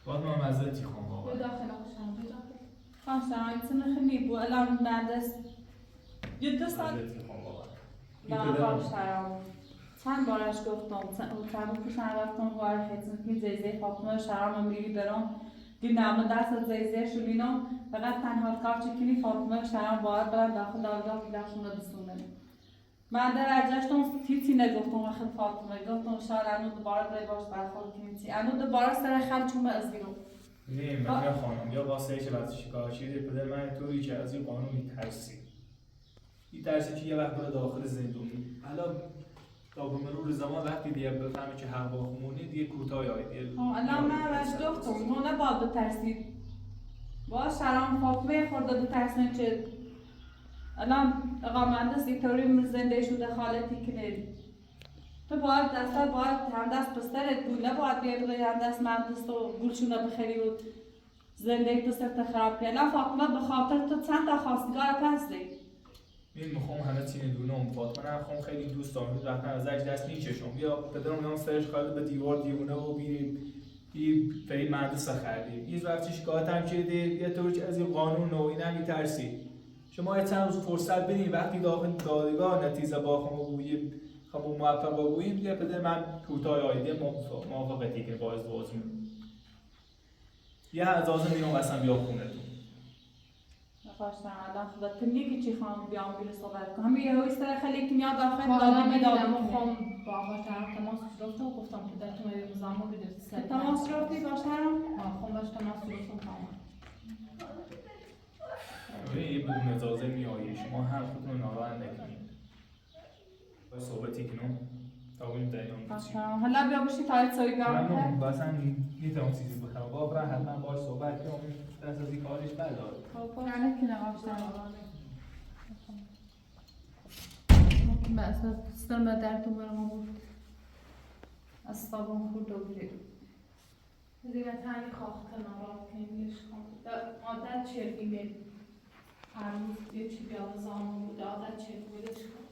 باید من معذرتی خواهم بابا به داخل آقا شرم به داخل خواستم این سنخ نیبو الان مندست یه دو سال معذرتی خواهم بابا نه خواستم چند بارش گفتم چند پیش رفتم وارد خیلی که زیزه فاطمه شرم میری برام دی نام دست از زیزه شلینم فقط تنها کار چکنی فاطمه شرم باید برم داخل دادگاه بیداشون رو دستونه من در ارجشتم تیتی نگفتم وقت فاطمه گفتم شاید انو دوباره بری باش برخورد کنیم تی انو دوباره سر خل چومه از بیرون ببین من خانم یا واسه چه وقتی شکار شده پدر من تویی که از این قانون میترسی میترسی که یه وقت بره داخل زندونی الان تا به مرور زمان وقتی دیگه بفهمی که حق با خمونی دیگه کوتاه آید الان من راش گفتم ما نباید بترسید با شرم فاطمه خورده بترسیم چه الان آقا مهندس دیکتوری زنده شده خالتی کنه تو باید دستا باید هم دست پسترت بود نباید بیای بگی هم دست مهندس تو گلشونه بخری و زنده پسترت خراب کنی الان فاطمه به خاطر تو چند تا خواستگار پس دی من میخوام همه چی ندونم فاطمه نه خواهم خیلی دوست دارم وقتا ازش دست میکشم بیا پدرم میام سرش خالد به دیوار دیوونه و بیریم این مهندس خریدیم یه وقتی شکایتم کرده یه طور که از این قانون نوعی نمیترسی شما یه چند روز فرصت بدین وقتی داخل دادگاه نتیجه با خما بگوییم خب موفق بگوییم دیگه پدر من کوتاه آیده موافقتی که با ازدواج میکنم یه اجازه میدم اصلا بیا خونه تو خواستم الان خودت نیکی چی خواهم بیام بیرون صحبت کنم همین یه سر خیلی که میاد داخل حالا دادم میدادم میدادم خواهم با آقا شرم تماس گرفتم و گفتم که در تو میره مزاحم بیده سر تماس رفتی با شرم خواهم باش تماس گرفتم تمام یه بدون اجازه میایی شما هم خودتون ناراحت نکنید باید صحبتی کنم تا ببینیم دلیل چی حالا بیا بشی تا سوی بیام من بازم نیتم چیزی بخوام با برای حتما باش صحبت کنم دست از این کارش بردار نه که نگاشتم ممکن به اساس سرم درد برم بود از صابون خود رو بریم زیرا تنی خواهد ناراد کنیش کن عادت چرگی بید هر روز یه چی بیاد زمان بود عادت چرگی بیدش کن